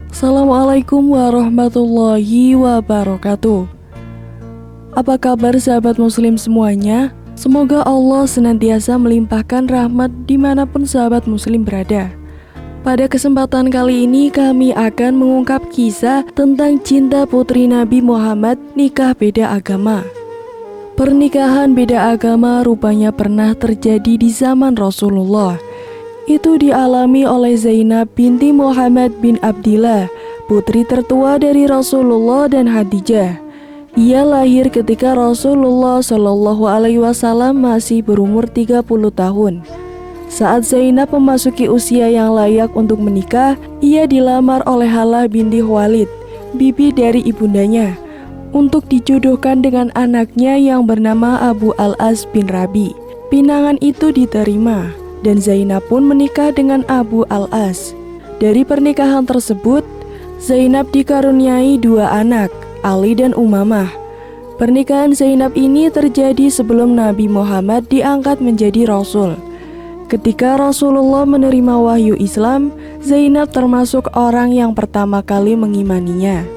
Assalamualaikum warahmatullahi wabarakatuh. Apa kabar sahabat muslim semuanya? Semoga Allah senantiasa melimpahkan rahmat dimanapun sahabat muslim berada. Pada kesempatan kali ini kami akan mengungkap kisah tentang cinta putri Nabi Muhammad nikah beda agama. Pernikahan beda agama rupanya pernah terjadi di zaman Rasulullah. Itu dialami oleh Zainab binti Muhammad bin Abdillah, putri tertua dari Rasulullah dan Khadijah. Ia lahir ketika Rasulullah Shallallahu Alaihi Wasallam masih berumur 30 tahun. Saat Zainab memasuki usia yang layak untuk menikah, ia dilamar oleh Halah binti Khuwailid, bibi dari ibundanya, untuk dijodohkan dengan anaknya yang bernama Abu Al-As bin Rabi. Pinangan itu diterima, dan Zainab pun menikah dengan Abu Al-As. Dari pernikahan tersebut, Zainab dikaruniai dua anak, Ali dan Umamah. Pernikahan Zainab ini terjadi sebelum Nabi Muhammad diangkat menjadi Rasul. Ketika Rasulullah menerima wahyu Islam, Zainab termasuk orang yang pertama kali mengimaninya.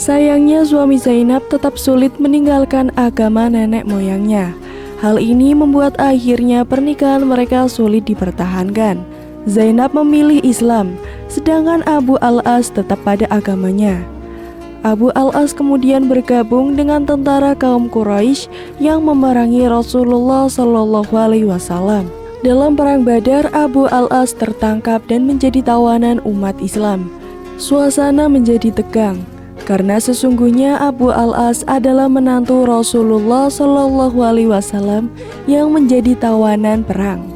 Sayangnya suami Zainab tetap sulit meninggalkan agama nenek moyangnya. Hal ini membuat akhirnya pernikahan mereka sulit dipertahankan. Zainab memilih Islam, sedangkan Abu Al-As tetap pada agamanya. Abu Al-As kemudian bergabung dengan tentara kaum Quraisy yang memerangi Rasulullah Shallallahu Alaihi Wasallam. Dalam perang Badar, Abu Al-As tertangkap dan menjadi tawanan umat Islam. Suasana menjadi tegang, karena sesungguhnya Abu Al-As adalah menantu Rasulullah Shallallahu Alaihi Wasallam yang menjadi tawanan perang.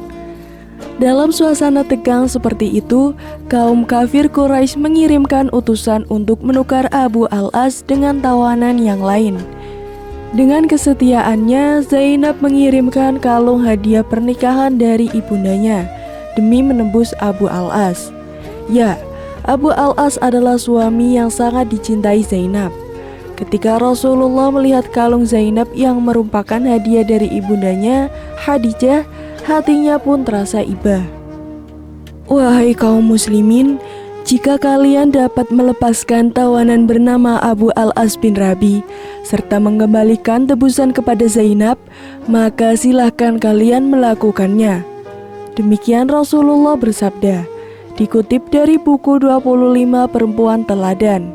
Dalam suasana tegang seperti itu, kaum kafir Quraisy mengirimkan utusan untuk menukar Abu Al-As dengan tawanan yang lain. Dengan kesetiaannya, Zainab mengirimkan kalung hadiah pernikahan dari ibundanya demi menembus Abu Al-As. Ya, Abu Al-As adalah suami yang sangat dicintai Zainab. Ketika Rasulullah melihat kalung Zainab yang merupakan hadiah dari ibundanya, Khadijah, hatinya pun terasa iba. Wahai kaum muslimin, jika kalian dapat melepaskan tawanan bernama Abu Al-As bin Rabi, serta mengembalikan tebusan kepada Zainab, maka silahkan kalian melakukannya. Demikian Rasulullah bersabda. Dikutip dari buku 25 Perempuan Teladan.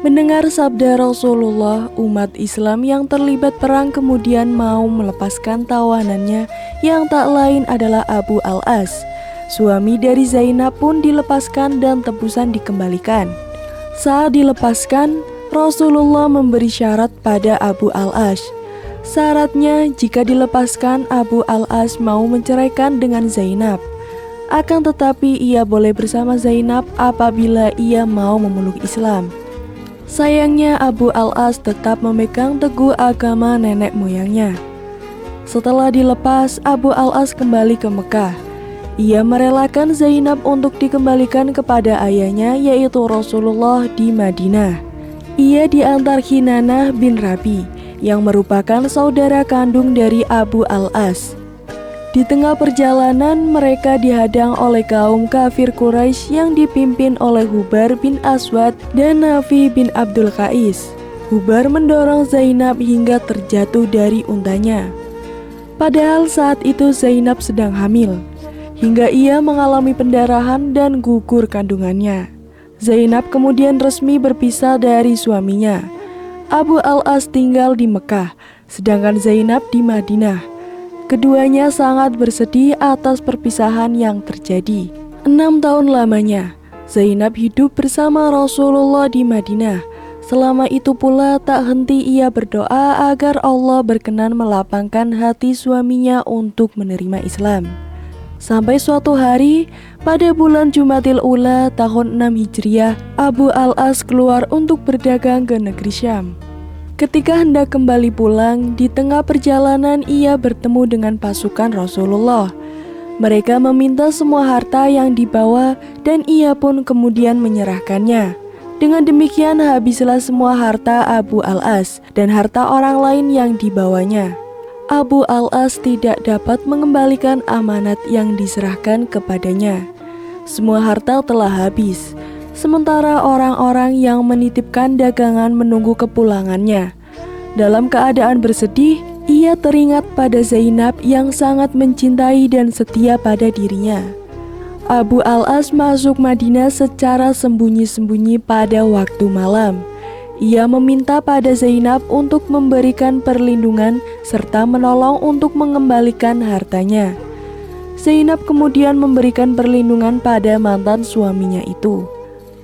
Mendengar sabda Rasulullah, umat Islam yang terlibat perang kemudian mau melepaskan tawanannya yang tak lain adalah Abu Al-As. Suami dari Zainab pun dilepaskan dan tebusan dikembalikan. Saat dilepaskan, Rasulullah memberi syarat pada Abu Al-As. Syaratnya, jika dilepaskan, Abu Al-As mau menceraikan dengan Zainab. Akan tetapi ia boleh bersama Zainab apabila ia mau memeluk Islam. Sayangnya Abu Al-As tetap memegang teguh agama nenek moyangnya. Setelah dilepas, Abu Al-As kembali ke Mekah. Ia merelakan Zainab untuk dikembalikan kepada ayahnya, yaitu Rasulullah di Madinah. Ia diantar Kinanah bin Rabi yang merupakan saudara kandung dari Abu Al-As. Di tengah perjalanan, mereka dihadang oleh kaum kafir Quraisy yang dipimpin oleh Hubar bin Aswad dan Nafi bin Abdul Qais. Hubar mendorong Zainab hingga terjatuh dari untanya. Padahal saat itu Zainab sedang hamil, hingga ia mengalami pendarahan dan gugur kandungannya. Zainab kemudian resmi berpisah dari suaminya. Abu Al-As tinggal di Mekah, sedangkan Zainab di Madinah. Keduanya sangat bersedih atas perpisahan yang terjadi. 6 tahun lamanya, Zainab hidup bersama Rasulullah di Madinah. Selama itu pula tak henti ia berdoa agar Allah berkenan melapangkan hati suaminya untuk menerima Islam. Sampai suatu hari, pada bulan Jumadil Ula tahun 6 Hijriah, Abu Al-As keluar untuk berdagang ke negeri Syam. Ketika hendak kembali pulang, di tengah perjalanan ia bertemu dengan pasukan Rasulullah. Mereka meminta semua harta yang dibawa dan ia pun kemudian menyerahkannya. Dengan demikian habislah semua harta Abu Al-As dan harta orang lain yang dibawanya. Abu Al-As tidak dapat mengembalikan amanat yang diserahkan kepadanya. Semua harta telah habis. sementara orang-orang yang menitipkan dagangan menunggu kepulangannya. Dalam keadaan bersedih, ia teringat pada Zainab yang sangat mencintai dan setia pada dirinya. Abu Al-As masuk Madinah secara sembunyi-sembunyi pada waktu malam. Ia meminta pada Zainab untuk memberikan perlindungan serta menolong untuk mengembalikan hartanya. Zainab kemudian memberikan perlindungan pada mantan suaminya itu.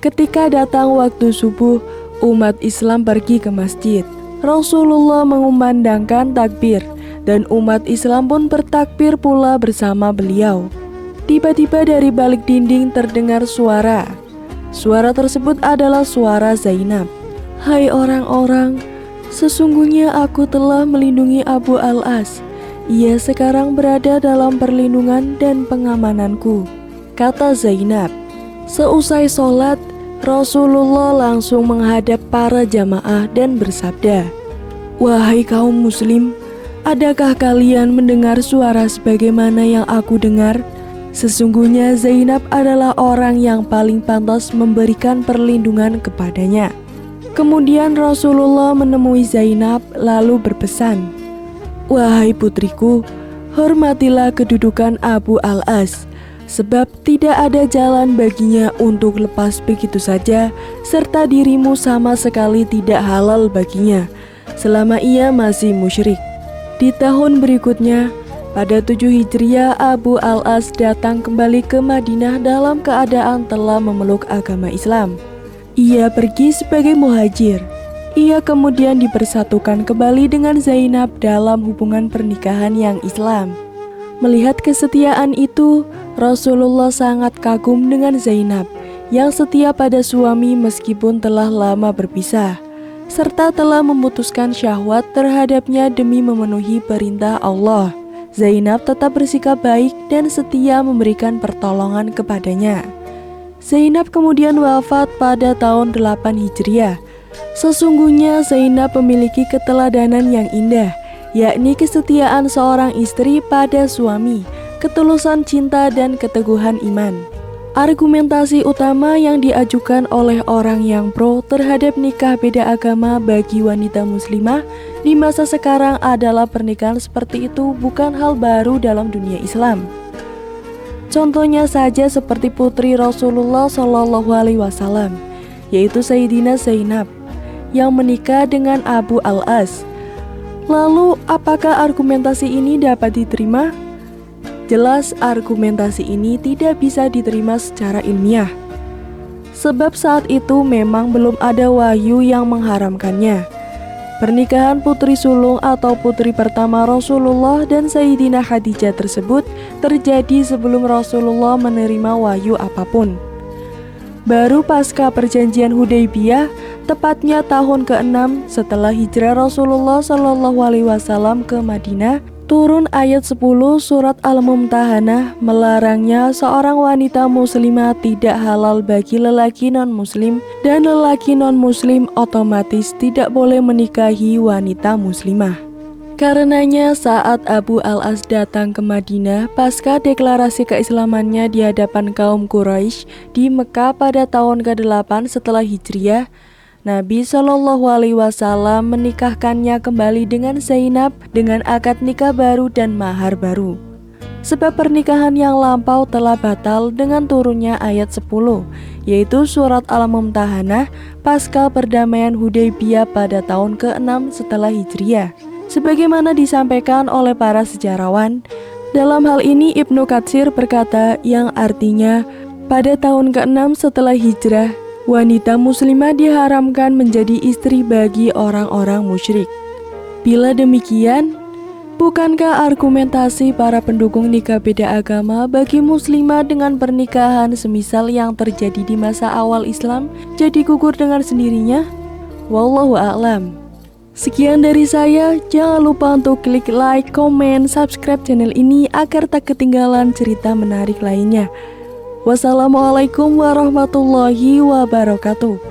Ketika datang waktu subuh, umat Islam pergi ke masjid. Rasulullah mengumandangkan takbir dan umat Islam pun bertakbir pula bersama beliau. Tiba-tiba dari balik dinding terdengar suara. Suara tersebut adalah suara Zainab. "Hai orang-orang, sesungguhnya aku telah melindungi Abu Al-As. Ia sekarang berada dalam perlindungan dan pengamananku," kata Zainab. Seusai sholat, Rasulullah langsung menghadap para jamaah dan bersabda, "Wahai kaum muslim, adakah kalian mendengar suara sebagaimana yang aku dengar? Sesungguhnya Zainab adalah orang yang paling pantas memberikan perlindungan kepadanya." Kemudian Rasulullah menemui Zainab lalu berpesan, "Wahai putriku, hormatilah kedudukan Abu Al-As, sebab tidak ada jalan baginya untuk lepas begitu saja, serta dirimu sama sekali tidak halal baginya, selama ia masih musyrik." Di tahun berikutnya, pada 7 Hijriah, Abu Al-As datang kembali ke Madinah dalam keadaan telah memeluk agama Islam. Ia pergi sebagai muhajir. Ia kemudian dipersatukan kembali dengan Zainab dalam hubungan pernikahan yang Islam. Melihat kesetiaan itu, Rasulullah sangat kagum dengan Zainab yang setia pada suami meskipun telah lama berpisah, serta telah memutuskan syahwat terhadapnya demi memenuhi perintah Allah. Zainab tetap bersikap baik dan setia memberikan pertolongan kepadanya. Zainab kemudian wafat pada tahun 8 Hijriah. Sesungguhnya Zainab memiliki keteladanan yang indah, yakni kesetiaan seorang istri pada suami, ketulusan cinta dan keteguhan iman. Argumentasi utama yang diajukan oleh orang yang pro terhadap nikah beda agama bagi wanita muslimah di masa sekarang adalah pernikahan seperti itu bukan hal baru dalam dunia Islam. Contohnya saja seperti putri Rasulullah SAW, yaitu Sayyidina Zainab, yang menikah dengan Abu Al-As. Lalu, apakah argumentasi ini dapat diterima? Jelas argumentasi ini tidak bisa diterima secara ilmiah. Sebab saat itu memang belum ada wahyu yang mengharamkannya. Pernikahan putri sulung atau putri pertama Rasulullah dan Sayyidina Khadijah tersebut terjadi sebelum Rasulullah menerima wahyu apapun. Baru pasca perjanjian Hudaybiyah, tepatnya tahun ke-6 setelah hijrah Rasulullah SAW ke Madinah, turun ayat 10 surat Al-Mumtahanah melarangnya seorang wanita muslimah tidak halal bagi lelaki non-muslim dan lelaki non-muslim otomatis tidak boleh menikahi wanita muslimah. Karenanya saat Abu Al-As datang ke Madinah pasca deklarasi keislamannya di hadapan kaum Quraisy di Mekah pada tahun ke-8 setelah Hijriah, Nabi SAW menikahkannya kembali dengan Zainab dengan akad nikah baru dan mahar baru. Sebab pernikahan yang lampau telah batal dengan turunnya ayat 10, yaitu surat Al-Mumtahanah pasca perdamaian Hudaybiyah pada tahun ke-6 setelah Hijriah. Sebagaimana disampaikan oleh para sejarawan, dalam hal ini Ibnu Katsir berkata yang artinya pada tahun ke-6 setelah hijrah, wanita muslimah diharamkan menjadi istri bagi orang-orang musyrik. Bila demikian, bukankah argumentasi para pendukung nikah beda agama bagi muslimah dengan pernikahan semisal yang terjadi di masa awal Islam jadi gugur dengan sendirinya? Wallahu a'lam. Sekian dari saya, jangan lupa untuk klik like, komen, subscribe channel ini agar tak ketinggalan cerita menarik lainnya. Wassalamualaikum warahmatullahi wabarakatuh.